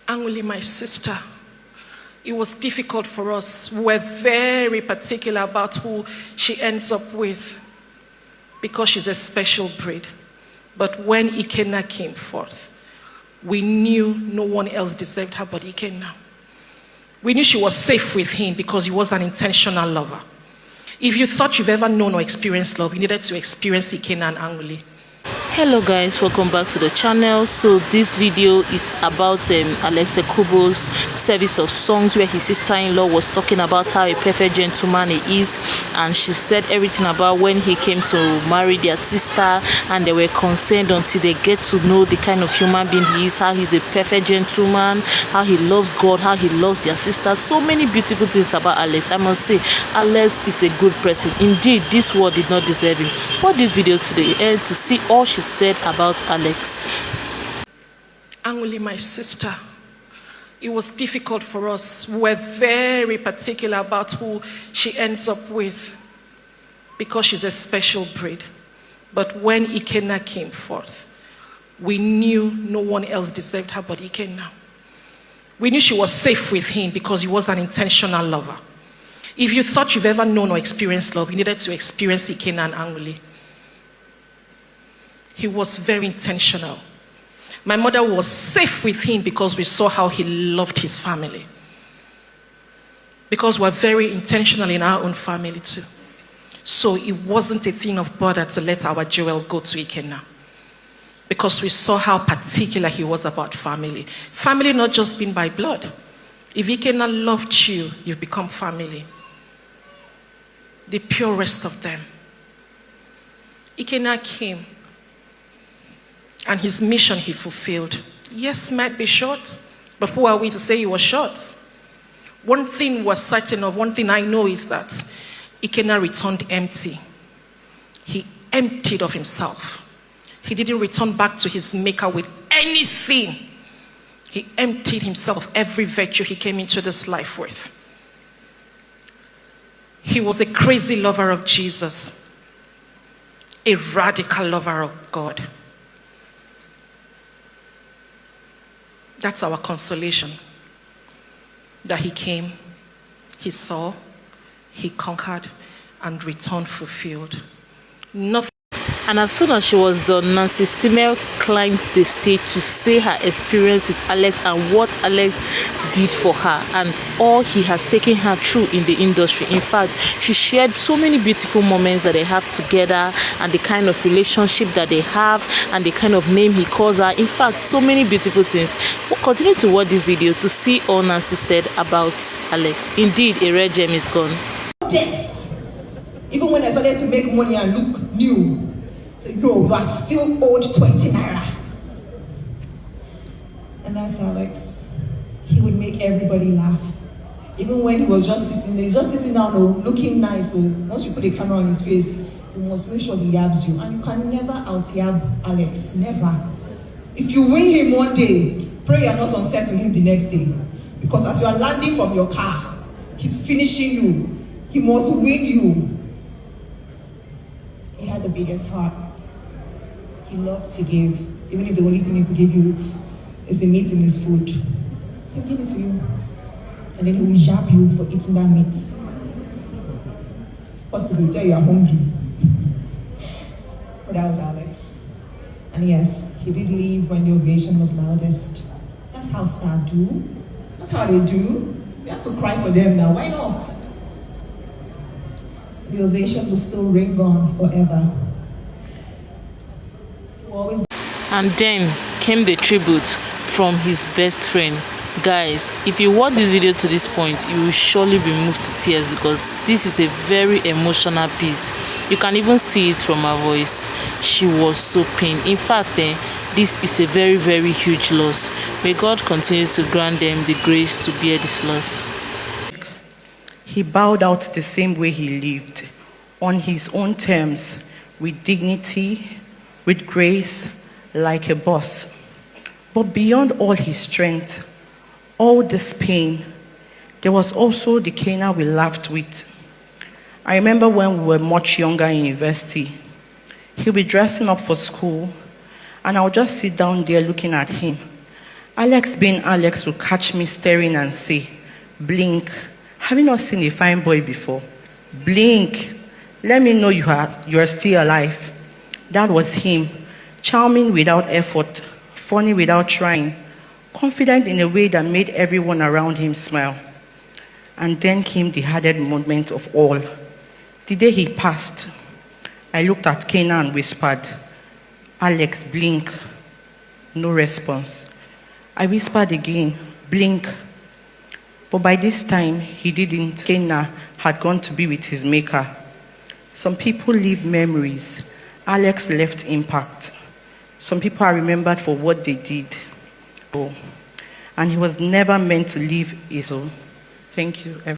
Anguli, my sister, it was difficult for us. We were very particular about who she ends up with because she's a special breed. But when Ikenna came forth, we knew no one else deserved her but Ikenna. We knew she was safe with him because he was an intentional lover. If you thought you've ever known or experienced love, you needed to experience Ikenna and Anguli. Hello guys, welcome back to the channel. So this video is about Alex Ekubo's service of songs where his sister-in-law was talking about how a perfect gentleman he is, and she said everything about when he came to marry their sister, and they were concerned until they get to know the kind of human being he is, how he's a perfect gentleman, how he loves God, how he loves their sister. So many beautiful things about Alex. I must say Alex is a good person. Indeed, this world did not deserve him. Watch this video to the end to see all she said about Alex. Anguli, my sister, it was difficult for us. We were very particular about who she ends up with because she's a special breed. But when Ikenna came forth, we knew no one else deserved her but Ikenna. We knew she was safe with him because he was an intentional lover. If you thought you've ever known or experienced love, you needed to experience Ikenna and Anguli. He was very intentional. My mother was safe with him because we saw how he loved his family. Because we're very intentional in our own family too. So it wasn't a thing of bother to let our Joel go to Ikenna. Because we saw how particular he was about family. Family not just being by blood. If Ikenna loved you, you've become family. The purest of them. Ikenna came. And his mission he fulfilled. Yes, might be short, but who are we to say he was short? One thing was certain of, one thing I know is that Ikenna returned empty. He emptied of himself. He didn't return back to his maker with anything. He emptied himself, every virtue he came into this life with. He was a crazy lover of Jesus, a radical lover of God. That's our consolation. That he came, he saw, he conquered, and returned fulfilled. Nothing. And as soon as she was done, Nancy Simel climbed the stage to say her experience with Alex and what Alex did for her and all he has taken her through in the industry. In fact, she shared so many beautiful moments that they have together and the kind of relationship that they have and the kind of name he calls her. In fact, so many beautiful things. We'll continue to watch this video to see all Nancy said about Alex. Indeed, a rare gem is gone. Yes. Even when I started to make money and look new, no, you are still owed 20 naira. And that's Alex. He would make everybody laugh. Even when he was just sitting there, he's just sitting down, looking nice. So once you put a camera on his face, you must make sure he yabs you. And you can never out-yab Alex. Never. If you win him one day, pray you're not on set with him the next day. Because as you are landing from your car, he's finishing you. He must win you. He had the biggest heart. He loved to give, even if the only thing he could give you is the meat in his food. He'll give it to you. And then he will jab you for eating that meat. Possibly tell you are hungry. But that was Alex. And yes, he did leave when the ovation was loudest. That's how stars do. That's how they do. We have to cry for them now. Why not? The ovation will still ring on forever. And then came the tribute from his best friend. Guys, if you watch this video to this point, you will surely be moved to tears because this is a very emotional piece. You can even see it from her voice. She was so pained. In fact, this is a very, very huge loss. May God continue to grant them the grace to bear this loss. He bowed out the same way he lived, on his own terms, with dignity, with grace, like a boss. But beyond all his strength, all this pain, there was also the Kenna we laughed with. I remember when we were much younger in university, he'll be dressing up for school, and I'll just sit down there looking at him. Alex being Alex would catch me staring and say, "Blink. Have you not seen a fine boy before? Blink. Let me know you are still alive." That was him, charming without effort, funny without trying, confident in a way that made everyone around him smile. And then came the hardest moment of all. The day he passed, I looked at Kena and whispered, "Alex, blink." No response. I whispered again, "Blink." But by this time, he didn't. Kena had gone to be with his maker. Some people leave memories. Alex left impact. Some people are remembered for what they did. Oh. And he was never meant to leave his own. Thank you, everyone.